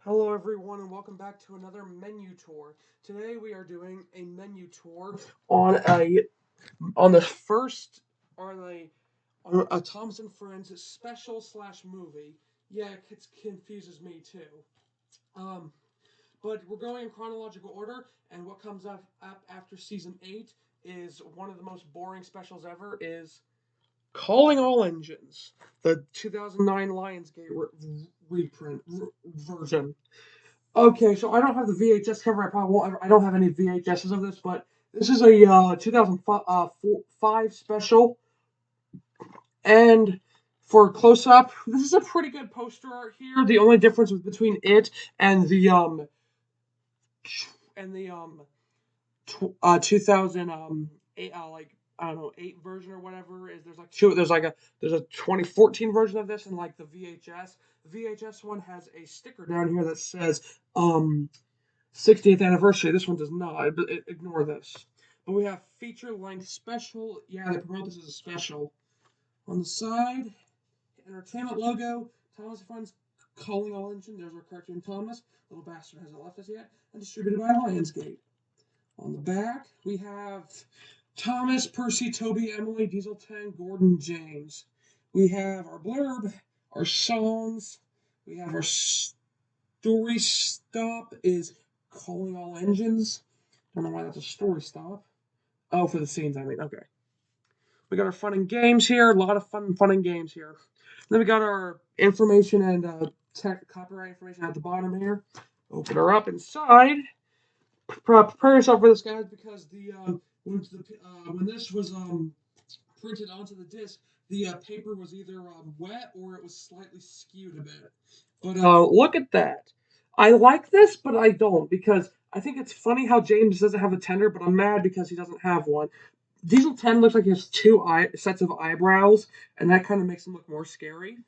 Hello everyone and welcome back to another menu tour. Today we are doing a menu tour on a on the first on a Thomas and Friends special slash movie. Yeah, it confuses me too. Um, but we're going in chronological order, and what comes up after season 8 is one of the most boring specials ever. Is Calling All Engines, the 2009 Lionsgate reprint version. Okay, so I don't have the VHS cover. I probably won't. I don't have any VHSs of this, but this is a 2005 special. And for close up, this is a pretty good poster art here. The only difference between it and the and the 2000 eight, I don't know, 8 version or whatever is there's a 2014 version of this, and like the VHS. The VHS one has a sticker down here that says 60th anniversary. This one does not. Ignore this. But we have feature length special. Yeah, they promote this as a special. On the side, entertainment logo. Thomas and Friends Calling All Engine. There's our cartoon Thomas. Little bastard hasn't left us yet. And distributed by Lionsgate. On the back, we have Thomas, Percy, Toby, Emily, Diesel 10, Gordon, James. We have our blurb, our songs. We have our story stop is Calling All Engines. Don't know why that's a story stop. Oh, for the scenes, I mean. Okay. We got our fun and games here. A lot of fun and games here. Then we got our information and copyright information at the bottom here. Open her up inside. Prepare yourself for this, guys, because when this was printed onto the disc, the paper was either wet or it was slightly skewed a bit. But look at that. I like this, but I don't because I think it's funny how James doesn't have a tender, but I'm mad because he doesn't have one. Diesel 10 looks like he has sets of eyebrows, and that kind of makes him look more scary.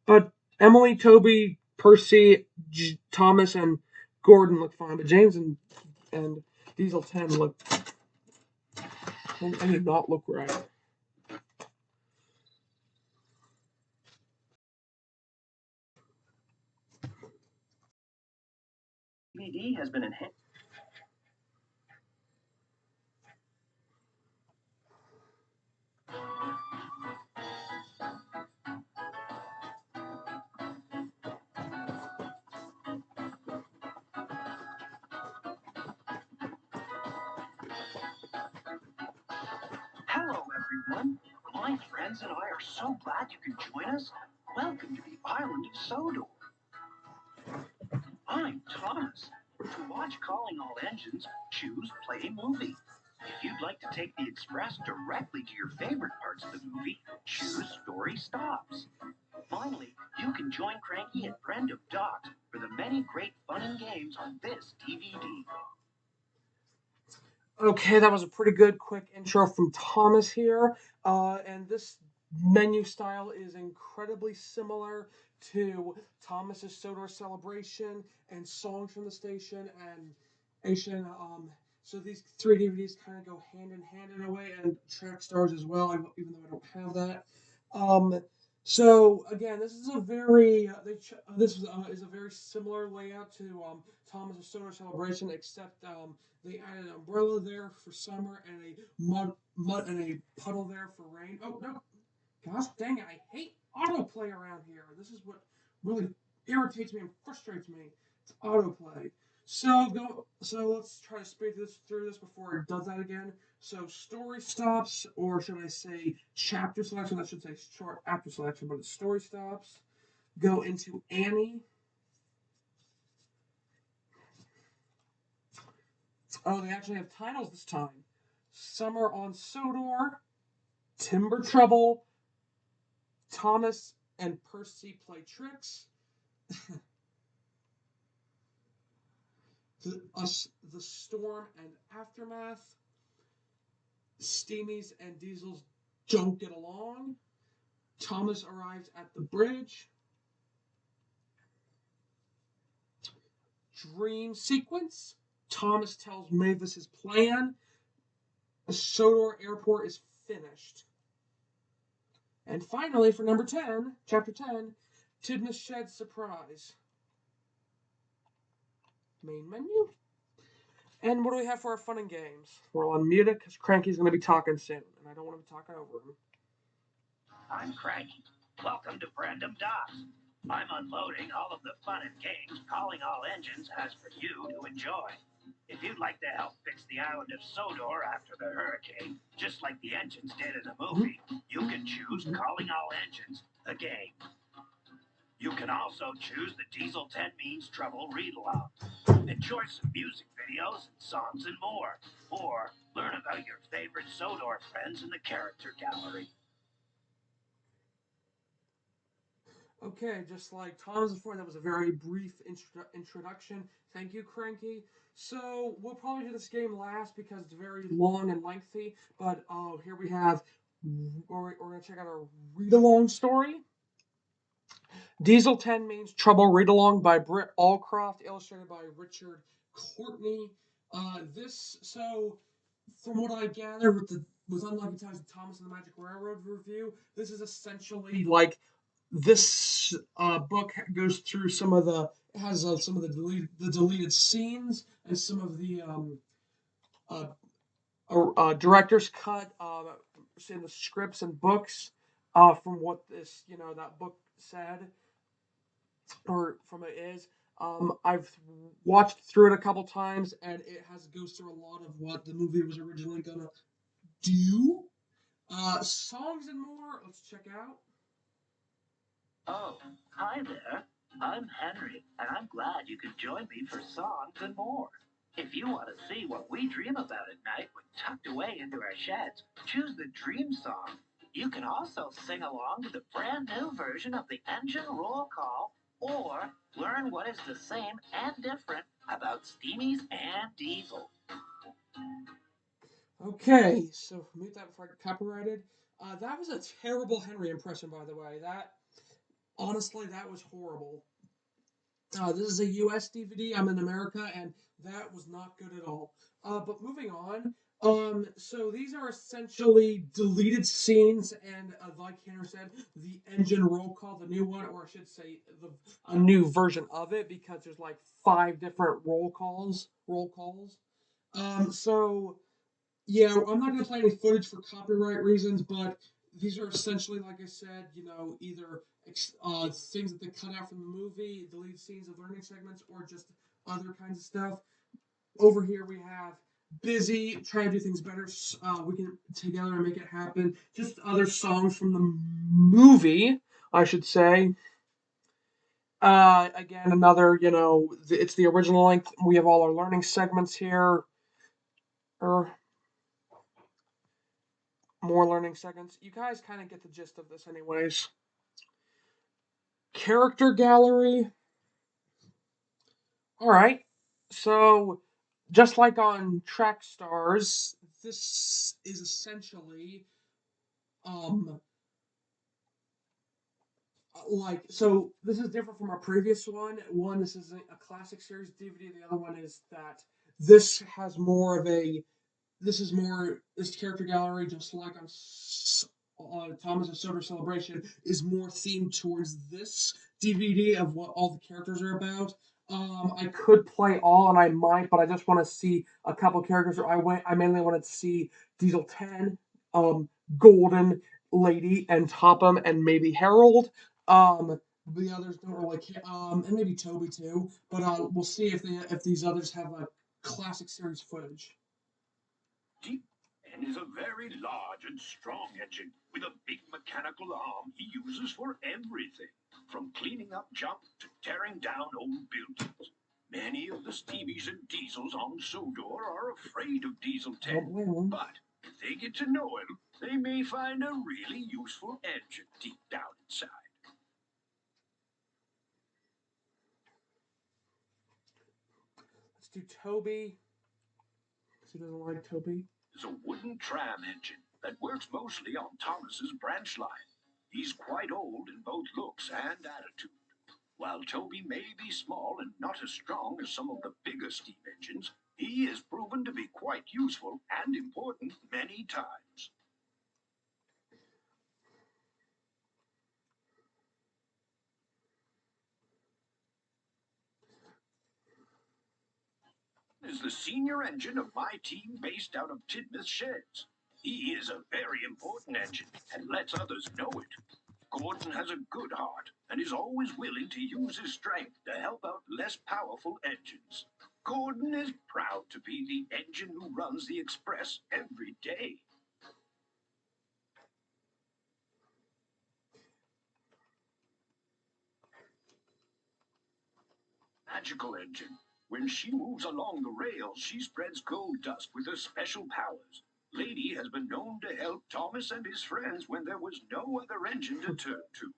But Emily, Toby, Percy, Thomas, and Gordon look fine, but James and Diesel 10 look. I did not look right. DVD has been enhanced. Hello, everyone. My friends and I are so glad you can join us. Welcome to the island of Sodor. I'm Thomas. To watch Calling All Engines, choose Play Movie. If you'd like to take the express directly to your favorite parts of the movie, choose Story Stops. Finally, you can join Cranky and Brenda Dot for the many great fun and games on this DVD. Okay, that was a pretty good quick intro from Thomas here. And this menu style is incredibly similar to Thomas's Sodor Celebration and Songs from the Station and Asian. So these three DVDs kind of go hand in hand in a way, and track stars as well, even though I don't have that. Um, so again, this is a very is a very similar layout to Thomas's Sodor Celebration, except they added an umbrella there for summer and a mud and a puddle there for rain. Oh no! Gosh dang it! I hate autoplay around here. This is what really irritates me and frustrates me. It's autoplay. So let's try to speed through this before it does that again. So story stops, or should I say chapter selection? I should say short after selection, but it's story stops. Go into Annie. Oh, they actually have titles this time. Summer on Sodor, Timber Trouble, Thomas and Percy Play Tricks, the Storm and Aftermath, Steamies and Diesels Don't Get Along, Thomas Arrives at the Bridge, Dream Sequence, Thomas tells Mavis his plan, Sodor Airport is finished. And finally, for number 10, chapter 10, Tidmouth Shed Surprise. Main menu. And what do we have for our fun and games? We're on mute because Cranky's going to be talking soon, and I don't want to be talking over him. I'm Cranky. Welcome to Random Dots. I'm unloading all of the fun and games Calling All Engines has for you to enjoy. If you'd like to help fix the island of Sodor after the hurricane, just like the engines did in the movie, you can choose Calling All Engines, the game. You can also choose the Diesel 10 Means Trouble read along. Enjoy some music videos and songs and more. Or learn about your favorite Sodor friends in the character gallery. Okay, just like Tom's before, that was a very brief introduction. Thank you, Cranky. So we'll probably do this game last because it's very long and lengthy. But here we have, we're going to check out our read-along story. Diesel 10 Means Trouble Read Along by Britt Allcroft, illustrated by Richard Courtney. So from what I gather with Unlucky Times of Thomas and the Magic Railroad review, this is essentially like this book goes through some of the some of the deleted scenes and some of the uh, director's cut in the scripts and books from what this that book said or from it is. I've watched through it a couple times, and it goes through a lot of what the movie was originally gonna do. Songs and more. Let's check out. Oh, hi there. I'm Henry, and I'm glad you could join me for songs and more. If you want to see what we dream about at night when tucked away into our sheds, choose the Dream Song. You can also sing along to the brand new version of the Engine Roll Call, or learn what is the same and different about Steamies and Diesel. Okay, so mute that before I get copyrighted. That was a terrible Henry impression, by the way. Honestly, that was horrible. This is a US DVD. I'm in America, and that was not good at all. But moving on. So these are essentially deleted scenes, and like Henry said, the engine roll call, the new one, or I should say, a new version of it, because there's like 5 different roll calls. So yeah, I'm not going to play any footage for copyright reasons, but these are essentially, like I said, either things that they cut out from the movie, deleted scenes of learning segments, or just other kinds of stuff. Over here we have Busy, trying to do things better. We can together and make it happen. Just other songs from the movie, I should say. Again, another, it's the original length. We have all our learning segments here. Or more learning segments. You guys kind of get the gist of this, anyways. Character gallery. All right. So, just like on Track Stars, this is essentially um this is different from our previous one. One, this is a classic series DVD. The other one is that this has more of a this character gallery, just like on Thomas and Soda Celebration, is more themed towards this DVD of what all the characters are about. I could play all, and I might, but I just want to see a couple characters. I mainly wanted to see Diesel 10, Golden Lady, and Topham, and maybe Harold. The others don't really care, and maybe Toby too. But we'll see if these others have a classic series footage. And is a very large and strong engine with a big mechanical arm he uses for everything, from cleaning up junk to tearing down old buildings. Many of the Steamies and Diesels on Sodor are afraid of Diesel 10, but if they get to know him, they may find a really useful engine deep down inside. Let's do Toby. He doesn't like Toby. It's a wooden tram engine that works mostly on Thomas's branch line. He's quite old in both looks and attitude. While Toby may be small and not as strong as some of the bigger steam engines, he is proven to be quite useful and important many times. Is the senior engine of my team based out of Tidmouth Sheds. He is a very important engine and lets others know it. Gordon has a good heart and is always willing to use his strength to help out less powerful engines. Gordon is proud to be the engine who runs the Express every day. Magical engine. When she moves along the rails, she spreads gold dust with her special powers. Lady has been known to help Thomas and his friends when there was no other engine to turn to.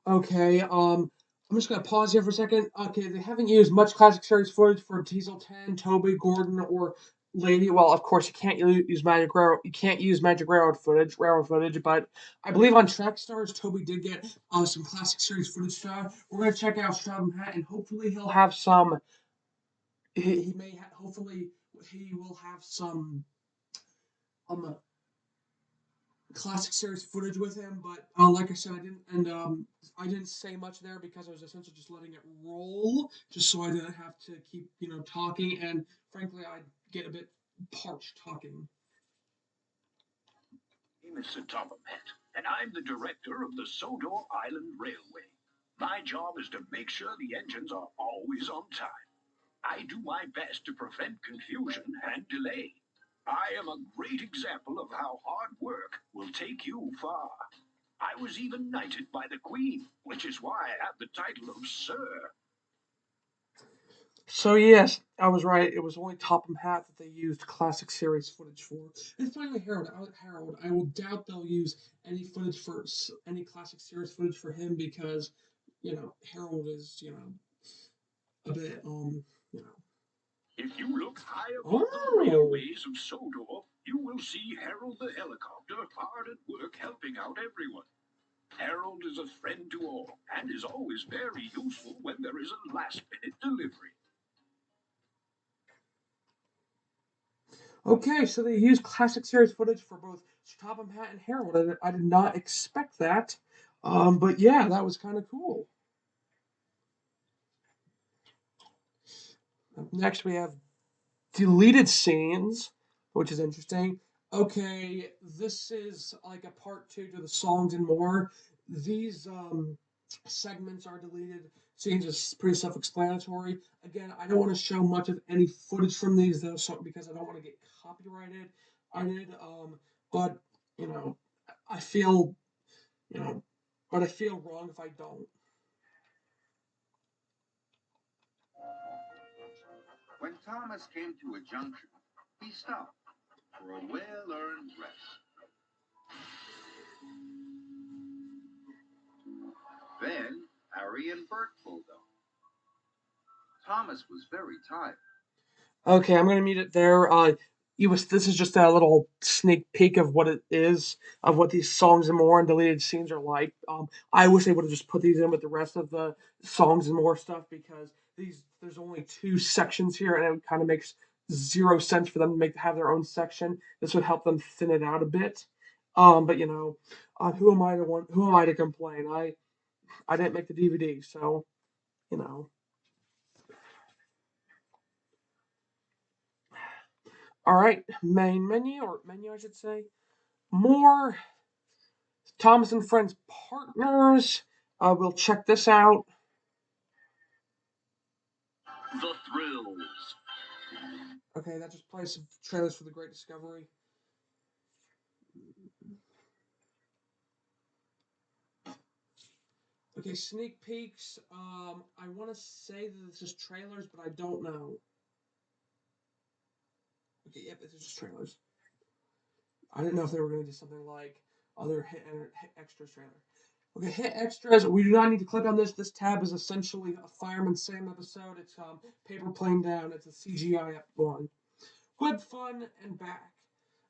Okay, I'm just gonna pause here for a second. Okay, they haven't used much classic series footage for Diesel 10, Toby, Gordon, or Lady. Well, of course, you can't use Magic Railroad. You can't use Magic Railroad footage. But I believe on Track Stars, Toby did get some classic series footage shot. We're gonna check out Stratum Hat, and hopefully he'll have some. He may hopefully he will have some um classic series footage with him, but like I said, I didn't say much there because I was essentially just letting it roll, just so I didn't have to keep talking, and frankly, I get a bit parched talking. My name is Sir Topham Hatt, and I'm the director of the Sodor Island Railway. My job is to make sure the engines are always on time. I do my best to prevent confusion and delay. I am a great example of how hard work will take you far. I was even knighted by the Queen, which is why I have the title of Sir. So yes, I was right. It was only Topham Hat that they used classic series footage for. And finally, Harold. I will doubt they'll use any footage for any classic series footage for him because Harold is a bit you know. If you look high above the Oh. railways of Sodor, you will see Harold the helicopter hard at work helping out everyone. Harold is a friend to all and is always very useful when there is a last minute delivery. Okay, so they used classic series footage for both Topham Hat and Harold. I did not expect that. But yeah, that was kind of cool. Next, we have deleted scenes, which is interesting. Okay, this is like a part two to the songs and more. These segments are deleted. Scenes is pretty self-explanatory. Again, I don't want to show much of any footage from these though, so because I don't want to get copyrighted. I did, but you know, I feel you know, but I feel wrong if I don't. When Thomas came to a junction, he stopped for a well earned rest. Then Harry and Bert pulled up. Thomas was very tired. Okay, I'm gonna mute it there. This is just a little sneak peek of what it is, of what these songs and more and deleted scenes are like. I wish they would have just put these in with the rest of the songs and more stuff because there's only two sections here, and it kind of makes zero sense for them to have their own section. This would help them thin it out a bit. But who am I to complain? I didn't make the DVD, so you know. All right, main menu or menu, I should say. More Thomas and Friends partners. We'll check this out. The thrills. Okay, that just plays some trailers for The Great Discovery. Okay, sneak peeks. I want to say that this is trailers, but I don't know. Okay, yep, this is just trailers. I didn't know if they were going to do something like other hit extras trailer. Okay, hit extras. We do not need to click on this. This tab is essentially a Fireman Sam episode. It's paper plane down. It's a CGI one. Hood fun and back.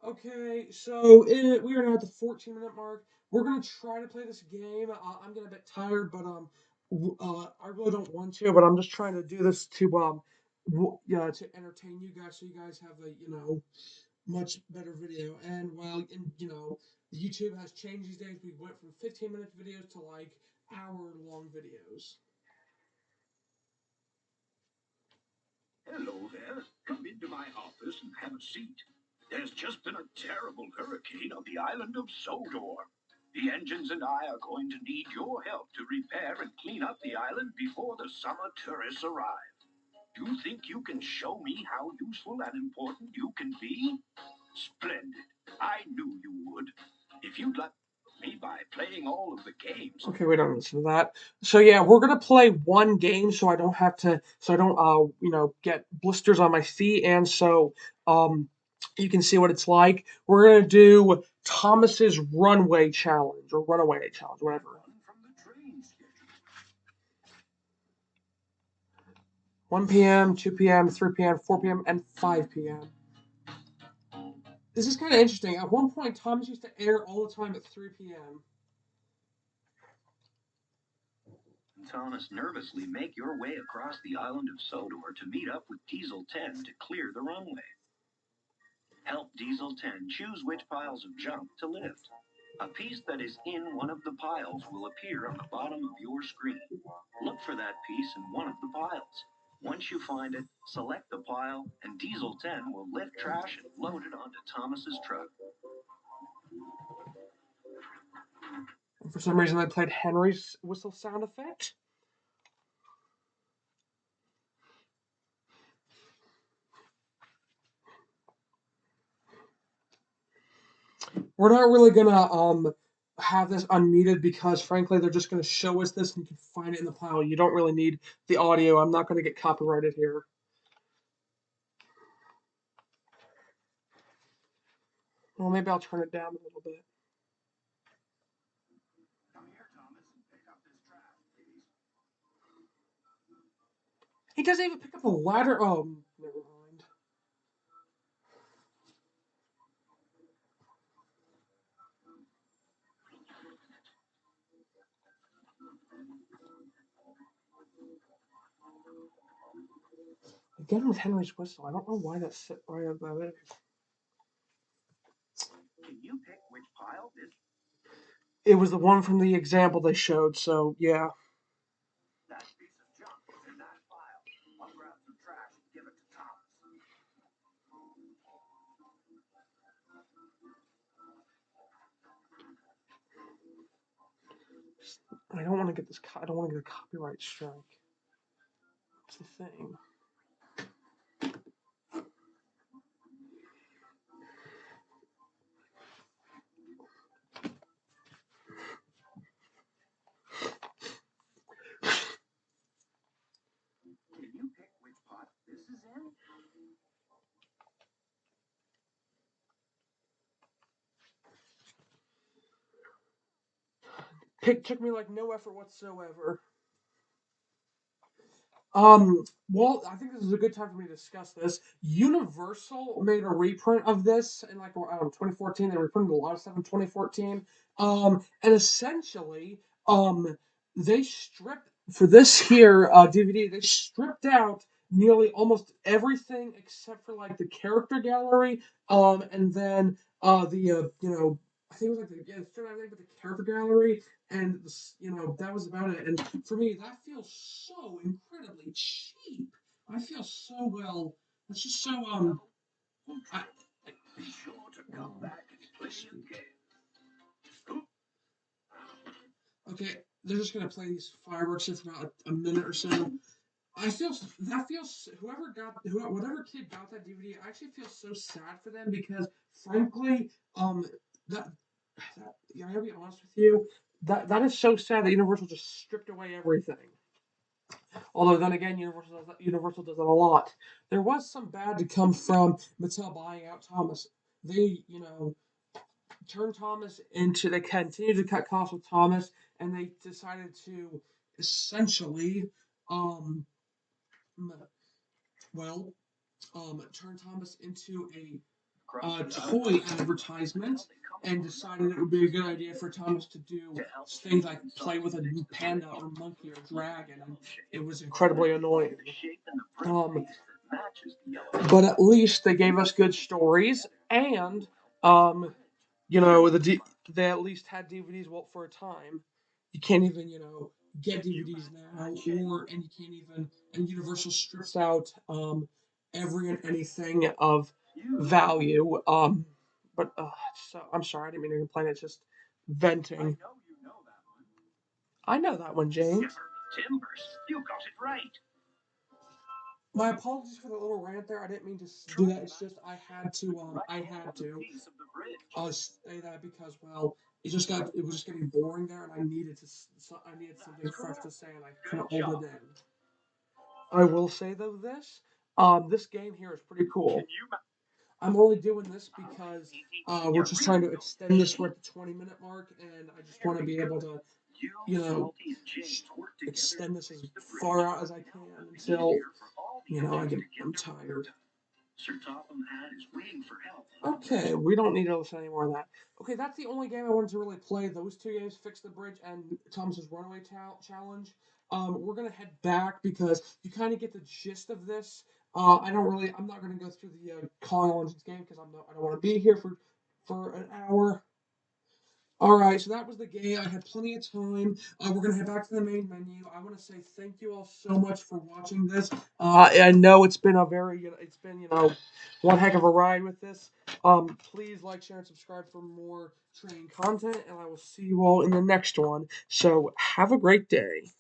Okay, so we are now at the 14-minute mark. We're gonna try to play this game. I'm getting a bit tired, but I really don't want to. But I'm just trying to do this to yeah, to entertain you guys, so you guys have a much better video. And YouTube has changed these days. We went from 15-minute videos to like hour-long videos. Hello there. Come into my office and have a seat. There's just been a terrible hurricane on the island of Sodor. The engines and I are going to need your help to repair and clean up the island before the summer tourists arrive. Do you think you can show me how useful and important you can be? Splendid. I knew you would. If you'd like me by playing all of the games. Okay, we don't listen to that. So yeah, we're gonna play one game, so I don't have to, so I don't, get blisters on my feet, and so you can see what it's like. We're gonna do Thomas's Runway Challenge or Runaway Challenge, whatever. From the train station. 1 p.m., 2 p.m., 3 p.m., 4 p.m., and 5 p.m. This is kind of interesting. At one point, Thomas used to air all the time at 3 p.m. Thomas, nervously make your way across the island of Sodor to meet up with Diesel 10 to clear the runway. Help Diesel 10 choose which piles of junk to lift. A piece that is in one of the piles will appear on the bottom of your screen. Look for that piece in one of the piles. Once you find it, select the pile, and Diesel 10 will lift trash and load it onto Thomas's truck. And for some reason, I played Henry's whistle sound effect. We're not really gonna have this unmuted because frankly they're just gonna show us this and you can find it in the pile. You don't really need the audio. I'm not gonna get copyrighted here. Well, maybe I'll turn it down a little bit. Come here, Thomas, and pick up this trash, please. He doesn't even pick up a ladder. Oh, never mind. Again with Henry's whistle. I don't know why why that is. Can you pick which pile this? It was the one from the example they showed. So yeah. That piece of junk is in that pile. I'll grab some trash and give it to Thomas. I don't want to get this. I don't want to get a copyright strike. That's the thing. Can you pick which pot this is in? It took me like no effort whatsoever. Well, I think this is a good time for me to discuss this. Universal made a reprint of this in like 2014. They reprinted a lot of stuff in 2014. And essentially, they stripped for this here DVD. They stripped out nearly almost everything except for like the character gallery. And then I think it was like everything but the character gallery and that was about it. And for me, that feels so incredibly cheap. I feel so well. It's just so I, Be sure to come back and play again. okay, they're just gonna play these fireworks here for about a minute or so. I feel that feels whatever kid got that DVD. I actually feel so sad for them because frankly, that, I gotta be honest with you. That is so sad that Universal just stripped away everything. Although then again, Universal does that a lot. There was some bad to come from Mattel buying out Thomas. They, turned Thomas into. They continued to cut costs with Thomas, and they decided to essentially, um, well, turn Thomas into a toy advertisement and decided it would be a good idea for Thomas to do things like play with a panda or monkey or dragon, and it was incredibly annoying. Um, but at least they gave us good stories, and um, they at least had DVDs well for a time. You can't even get DVDs now, or and you can't even, and Universal strips out every and anything of value. But so I'm sorry, I didn't mean to complain. It's just venting. I know that one, James. Timbers, you got it right. My apologies for the little rant there. I didn't mean to do that. It's just I had to. I had to. Say that because it was just getting boring there, and I needed to. I needed something fresh to say, and I couldn't hold it in. I will say though this game here is pretty cool. I'm only doing this because we're just trying to extend this. We're at the 20-minute mark, and I just want to be able to, you know, extend this as far out as I can until, I'm tired. Sir Topham Hatt is waiting for help. Okay, we don't need to listen any more of that. Okay, that's the only game I wanted to really play. Those two games, Fix the Bridge and Thomas's Runaway Challenge. We're gonna head back because you kind of get the gist of this. I'm not gonna go through the Calling All Engines game because I don't want to be here for an hour. All right, so that was the game. I had plenty of time. We're gonna head back to the main menu. I want to say thank you all so much for watching this. I know it's been it's been one heck of a ride with this. Please like, share, and subscribe for more training content, and I will see you all in the next one. So have a great day.